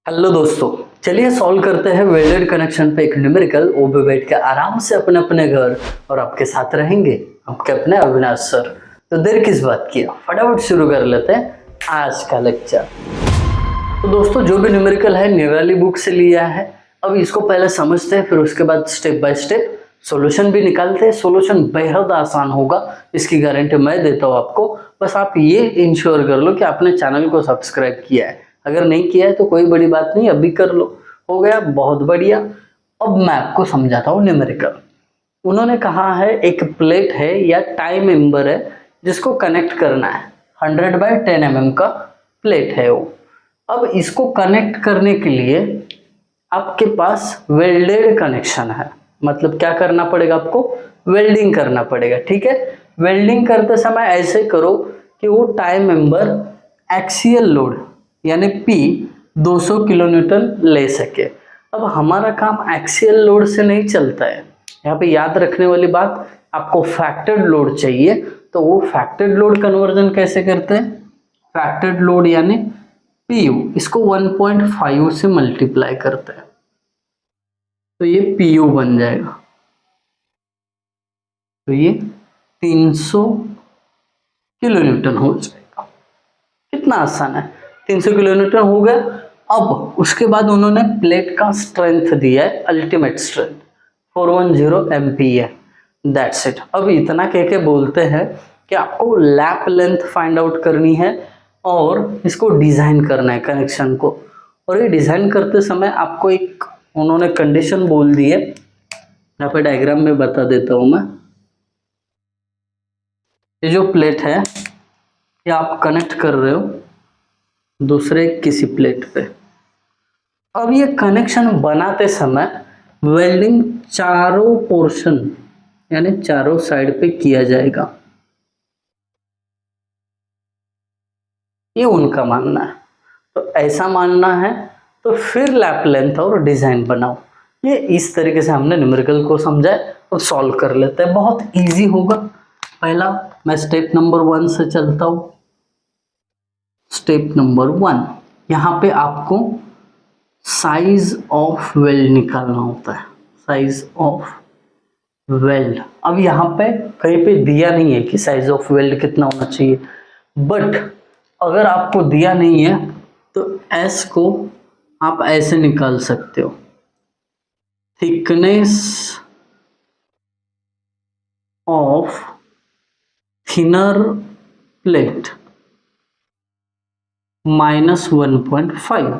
Hello दोस्तों, चलिए solve करते हैं वेल्डेड कनेक्शन पे एक न्यूमेरिकल। वो भी बैठ के आराम से अपने अपने घर और आपके साथ रहेंगे आपके अपने अविनाश सर। तो देर किस बात की, फटाफट शुरू कर लेते हैं आज का लेक्चर। तो दोस्तों, जो भी न्यूमेरिकल है निराली बुक से लिया है। अब इसको पहले समझते हैं, फिर उसके बाद स्टेप बाय स्टेप सॉल्यूशन भी निकालते हैं। सॉल्यूशन बेहद आसान होगा, इसकी गारंटी मैं देता हूँ आपको। बस आप ये इंश्योर कर लो कि आपने चैनल को सब्सक्राइब किया है। अगर नहीं किया है तो कोई बड़ी बात नहीं, अभी कर लो। हो गया, बहुत बढ़िया। अब मैं आपको समझाता हूँ न्यूमेरिकल। उन्होंने कहा है एक प्लेट है या टाई मेंबर है जिसको कनेक्ट करना है। 100/10 mm का प्लेट है वो। अब इसको कनेक्ट करने के लिए आपके पास वेल्डेड कनेक्शन है। मतलब क्या करना पड़ेगा आपको, वेल्डिंग करना पड़ेगा। ठीक है, वेल्डिंग करते समय ऐसे करो कि वो टाई मेंबर एक्सियल लोड यानी P 200 किलोन्यूटन ले सके। अब हमारा काम एक्सियल लोड से नहीं चलता है। यहाँ पे याद रखने वाली बात, आपको फैक्टर्ड लोड चाहिए। तो वो फैक्टर्ड लोड कन्वर्जन कैसे करते हैं, फैक्टर्ड लोड यानी PU, इसको 1.5 से मल्टीप्लाई करते हैं तो ये PU बन जाएगा। तो ये 300 किलोन्यूटन हो जाएगा। कितना आसान है, 300 किलोन्यूटन हो गया। अब उसके बाद उन्होंने प्लेट का स्ट्रेंथ दिया है, ultimate strength 410 MPa। That's it. अब इतना कह के बोलते हैं कि आपको लैप लेंथ फाइंड आउट करनी है और इसको डिजाइन करना है कनेक्शन को। और ये डिजाइन करते समय आपको एक उन्होंने कंडीशन बोल दी है, यहाँ पे डायग्राम में बता देता हूं मैं। ये जो प्लेट है ये आप कनेक्ट कर रहे हो दूसरे किसी प्लेट पे। अब ये कनेक्शन बनाते समय वेल्डिंग चारों पोर्शन यानी चारों साइड पे किया जाएगा, ये उनका मानना है। तो ऐसा मानना है तो फिर लैप लेंथ और डिजाइन बनाओ। ये इस तरीके से हमने न्यूमेरिकल को समझा है। और सॉल्व कर लेते हैं, बहुत इजी होगा। पहला मैं स्टेप नंबर 1 से चलता हूं। स्टेप नंबर 1, यहाँ पे आपको साइज ऑफ वेल्ड निकालना होता है। Size of weld. अब यहाँ पे कहीं पे दिया नहीं है कि साइज ऑफ वेल्ड कितना होना चाहिए, बट अगर आपको दिया नहीं है तो एस को आप ऐसे निकाल सकते हो, थिकनेस ऑफ थिनर प्लेट -1.5।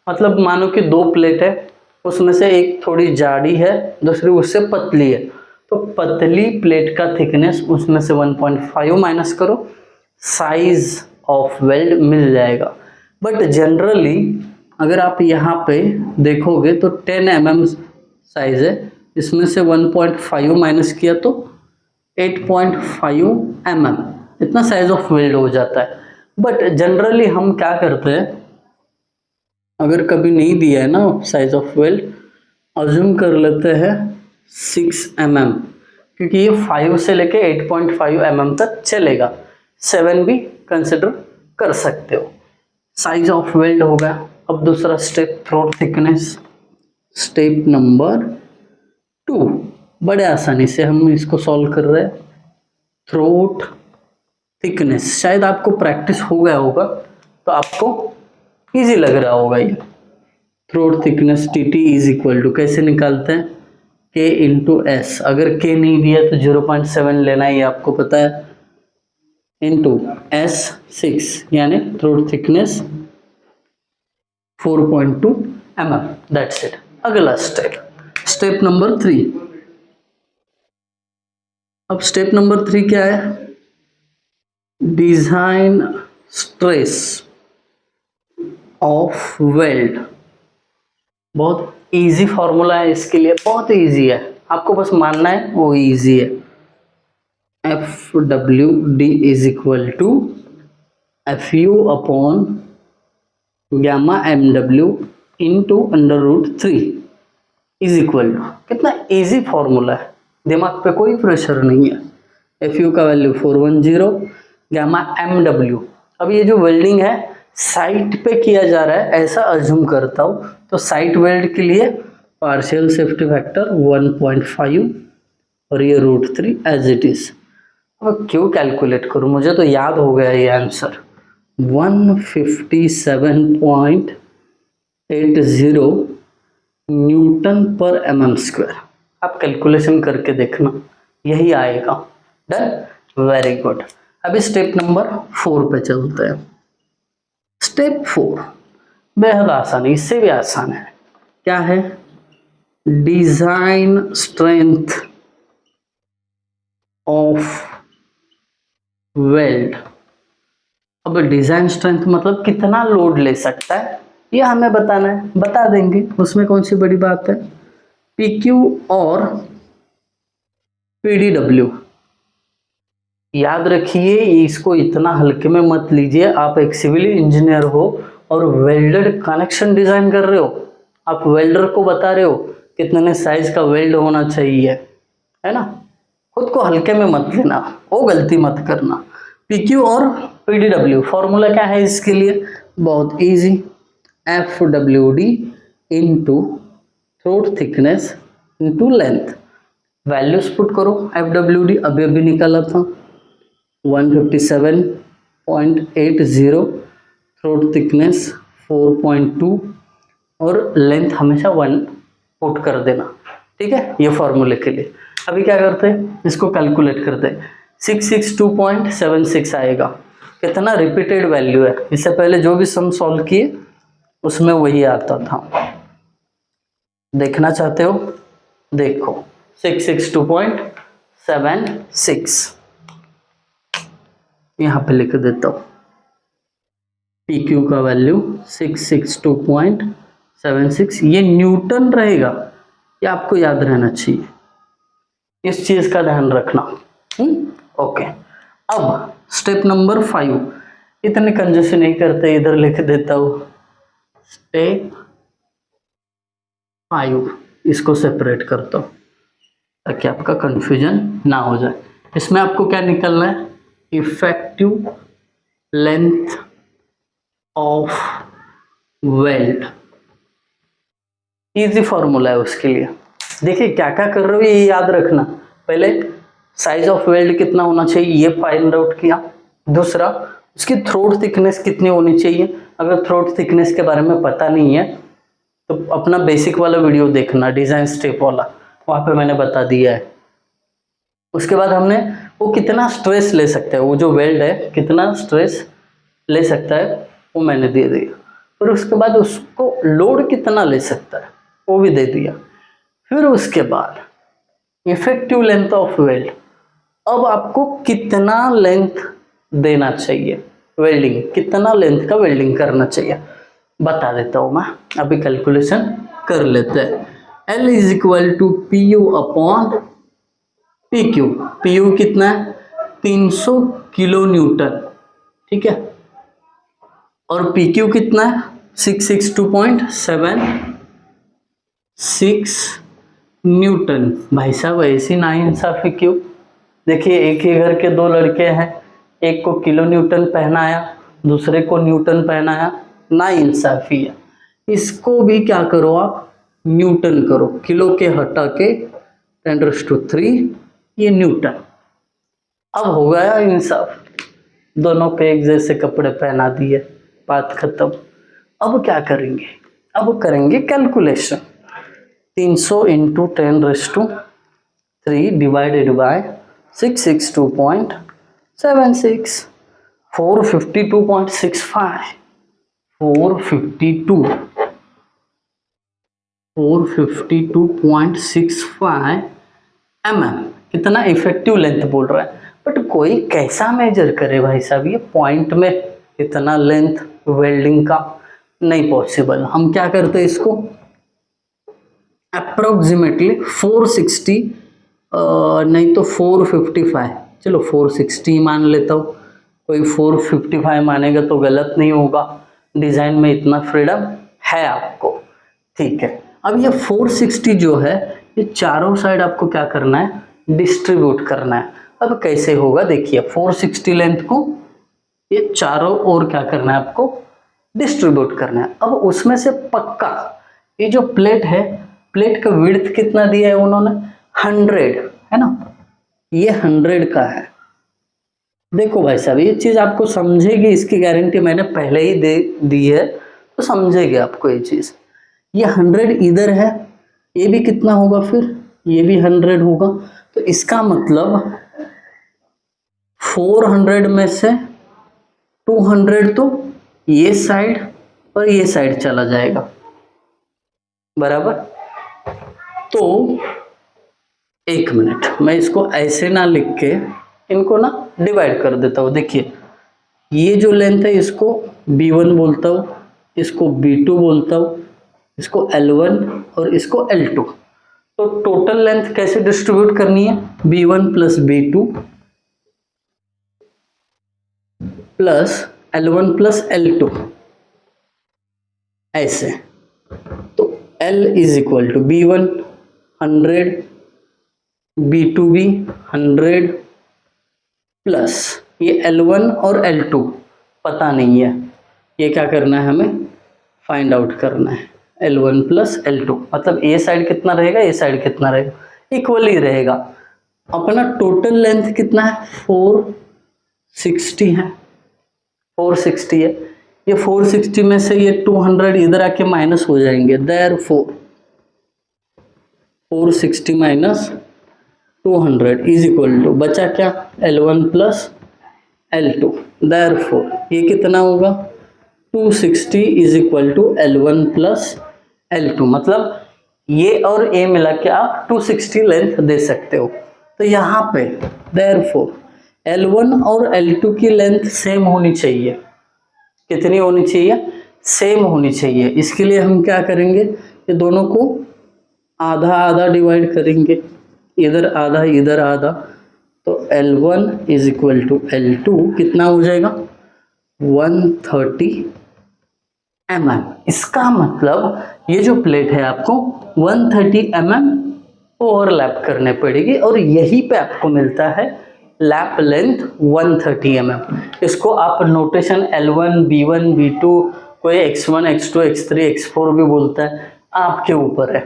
मतलब मानो कि दो प्लेट है, उसमें से एक थोड़ी जाड़ी है, दूसरी उससे पतली है। तो पतली प्लेट का थिकनेस उसमें से 1.5 माइनस करो, साइज ऑफ वेल्ड मिल जाएगा। बट जनरली अगर आप यहाँ पे देखोगे तो 10 mm साइज है, इसमें से 1.5 माइनस किया तो 8.5 mm इतना साइज ऑफ वेल्ड हो जाता है। बट जनरली हम क्या करते हैं, अगर कभी नहीं दिया है ना साइज ऑफ वेल्ड, अज्यूम कर लेते हैं 6 mm, क्योंकि ये 5 से लेके 8.5 mm तक चलेगा। 7 भी कंसिडर कर सकते हो। साइज ऑफ वेल्ड होगा। अब दूसरा step, throat thickness. Step number 2, बड़े आसानी से हम इसको सॉल्व कर रहे हैं। थ्रोट थिकनेस, शायद आपको प्रैक्टिस हो गया होगा तो आपको इजी लग रहा होगा ये। Throat thickness TT is equal to कैसे निकालते हैं, K इंटू एस। अगर K नहीं दिया तो 0.7 लेना है, ये आपको पता है, इंटू S 6 यानी throat thickness 4.2 mm। That's it. अगला स्टेप, स्टेप नंबर 3। अब स्टेप नंबर 3 क्या है, डिजाइन स्ट्रेस ऑफ वेल्ड। बहुत इजी फॉर्मूला है इसके लिए, बहुत इजी है, आपको बस मानना है वो इजी है। FWD is equal to FU upon gamma MW into √3 is equal to, कितना इजी फॉर्मूला है, दिमाग पे कोई प्रेशर नहीं है। FU का वैल्यू 410, गामा MW। अब ये जो वेल्डिंग है साइट पे किया जा रहा है ऐसा अज्यूम करता हूँ, तो साइट वेल्ड के लिए पार्शियल सेफ्टी फैक्टर 1.5 और ये √3 एज इट इज। अब क्यों कैलकुलेट करूँ, मुझे तो याद हो गया ये आंसर 157.80 न्यूटन पर mm²। आप कैलकुलेशन करके देखना, यही आएगा। Done, very good. अभी स्टेप नंबर 4 पे चलते हैं। स्टेप 4 बेहद आसान है, इससे भी आसान है। क्या है? Design strength of weld. अब डिजाइन स्ट्रेंथ मतलब कितना लोड ले सकता है, ये हमें बताना है, बता देंगे, उसमें कौन सी बड़ी बात है। PQ और PDW याद रखिए, इसको इतना हल्के में मत लीजिए। आप एक सिविल इंजीनियर हो और वेल्डेड कनेक्शन डिजाइन कर रहे हो, आप वेल्डर को बता रहे हो कितने साइज का वेल्ड होना चाहिए, है ना। खुद को हल्के में मत लेना, वो गलती मत करना। PQ और PDW फॉर्मूला क्या है इसके लिए? बहुत easy, FWD into throat thickness into length. Values put करो। FWD अभी अभी निकाला था 157.80, थ्रोट थिकनेस 4.2 और लेंथ हमेशा 1 पुट कर देना, ठीक है, ये फॉर्मूले के लिए। अभी क्या करते हैं, इसको कैलकुलेट करते हैं। 662.76 आएगा। कितना रिपीटेड वैल्यू है, इससे पहले जो भी सम सॉल्व किए उसमें वही आता था। देखना चाहते हो? देखो 662.76 यहाँ पे लिख देता हूँ। PQ का वैल्यू 662.76, ये न्यूटन रहेगा, ये आपको याद रहना चाहिए, इस चीज का ध्यान रखना। ओके, अब स्टेप नंबर 5, इतने कंजूसी नहीं करते, इधर लिख देता हूँ स्टेप 5, इसको सेपरेट करता हूँ ताकि आपका कंफ्यूजन ना हो जाए। इसमें आपको क्या निकलना है? Effective length of weld. Easy formula है उसके लिए। देखिए क्या क्या कर रहे हो ये याद रखना। पहले साइज ऑफ वेल्ड कितना होना चाहिए ये फाइंड आउट किया। दूसरा, उसकी थ्रोट थिकनेस कितनी होनी चाहिए। अगर थ्रोट थिकनेस के बारे में पता नहीं है तो अपना बेसिक वाला वीडियो देखना, डिजाइन स्टेप वाला, वहां पे मैंने बता दिया है। उसके बाद हमने वो कितना स्ट्रेस ले सकता है, वो जो वेल्ड है कितना स्ट्रेस ले सकता है वो मैंने दे दिया। फिर उसके बाद उसको लोड कितना ले सकता है वो भी दे दिया। फिर उसके बाद इफेक्टिव लेंथ ऑफ वेल्ड, अब आपको कितना लेंथ देना चाहिए वेल्डिंग, कितना लेंथ का वेल्डिंग करना चाहिए बता देता हूँ मैं। अभी कैलकुलेशन कर लेते हैं। L is equal to PU upon PQ। PU कितना है? 300 किलो न्यूटन, ठीक है, और PQ कितना है? 662.76 न्यूटन। भाई साहब ऐसी नाइंसाफी क्यों? देखिए एक ही घर के दो लड़के हैं, एक को किलो न्यूटन पहनाया, दूसरे को न्यूटन पहनाया, नाइंसाफी है। इसको भी क्या करो आप, न्यूटन करो, किलो के हटा के 10⁻³ ये न्यूटन। अब हो गया इंसाफ, दोनों पे एक जैसे कपड़े पहना दिए, बात खत्म। अब क्या करेंगे? अब करेंगे calculation. 300 into 10⁻³ divided by 662.76, 452.65, 452.65 mm। कितना इफेक्टिव लेंथ बोल रहा है, बट कोई कैसा मेजर करे भाई साहब, ये पॉइंट में इतना लेंथ वेल्डिंग का नहीं पॉसिबल। हम क्या करते हैं इसको अप्रोक्सीमेटली 460 नहीं तो 455, चलो 460 मान लेता हूँ, कोई 455 मानेगा तो गलत नहीं होगा, डिजाइन में इतना फ्रीडम है आपको, ठीक है। अब ये 460 जो है ये चारों साइड आपको क्या करना है, डिस्ट्रीब्यूट करना है। अब कैसे होगा देखिए, 460 लेंथ को ये चारों ओर क्या करना है आपको डिस्ट्रीब्यूट करना है। अब उसमें से पक्का ये जो प्लेट है, प्लेट का विड्थ कितना दिया है उन्होंने, 100 है ना, ये 100 का है। देखो भाई साहब ये चीज आपको समझेगी, इसकी गारंटी मैंने पहले ही दे दी है, तो समझेगी आपको ये चीज। ये 100 इधर है, ये भी कितना होगा फिर, ये भी 100 होगा। तो इसका मतलब 400 में से 200 तो ये साइड और ये साइड चला जाएगा, बराबर। तो एक मिनट, मैं इसको ऐसे ना लिख के इनको ना डिवाइड कर देता हूँ। देखिए ये जो लेंथ है इसको B1 बोलता हूँ, इसको B2 बोलता हूँ, इसको L1 और इसको L2। तो टोटल लेंथ कैसे डिस्ट्रीब्यूट करनी है, B1 plus B2 plus L1 plus L2 ऐसे। तो L is equal to B1 100, B2 भी 100 प्लस ये L1 और L2 पता नहीं है, ये क्या करना है हमें फाइंड आउट करना है। L1 प्लस L2 मतलब ये साइड कितना रहेगा, ये साइड कितना रहेगा, इक्वल ही रहेगा। अपना टोटल लेंथ कितना है, 460 है, 460 है। ये 460 में से ये 200 इधर आके माइनस हो जाएंगे, therefore 460 minus 200 is equal to बचा क्या, L1 प्लस L2। देयरफॉर ये कितना होगा, 260 is equal to L1 plus L2। मतलब ये और ए मिला के आप 260 लेंथ दे सकते हो। तो यहाँ पे देयरफॉर L1 और L2 की लेंथ सेम होनी चाहिए। कितनी होनी चाहिए, सेम होनी चाहिए। इसके लिए हम क्या करेंगे, ये दोनों को आधा आधा डिवाइड करेंगे, इधर आधा इधर आधा। तो L1 is equal to L2 कितना हो जाएगा, 130 mm। इसका मतलब ये जो प्लेट है आपको 130 mm ओवरलैप करने पड़ेगी, और यहीं पे आपको मिलता है लैप लेंथ 130 mm। इसको आप नोटेशन L1 B1 B2, कोई X1 X2 X3 X4 भी बोलता है, आपके ऊपर है।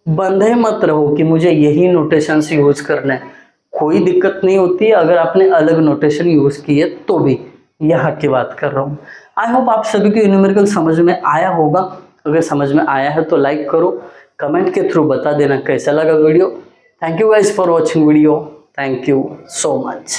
बंधे मत रहो कि मुझे यही नोटेशन से यूज करना है, कोई दिक्कत नहीं होती अगर आपने अलग नोटेशन यूज की है तो भी। यहाँ की बात कर रहा हूँ। आई होप आप सभी को न्यूमेरिकल समझ में आया होगा। अगर समझ में आया है तो लाइक करो, कमेंट के थ्रू बता देना कैसा लगा video. Thank you guys for watching video, thank you so much.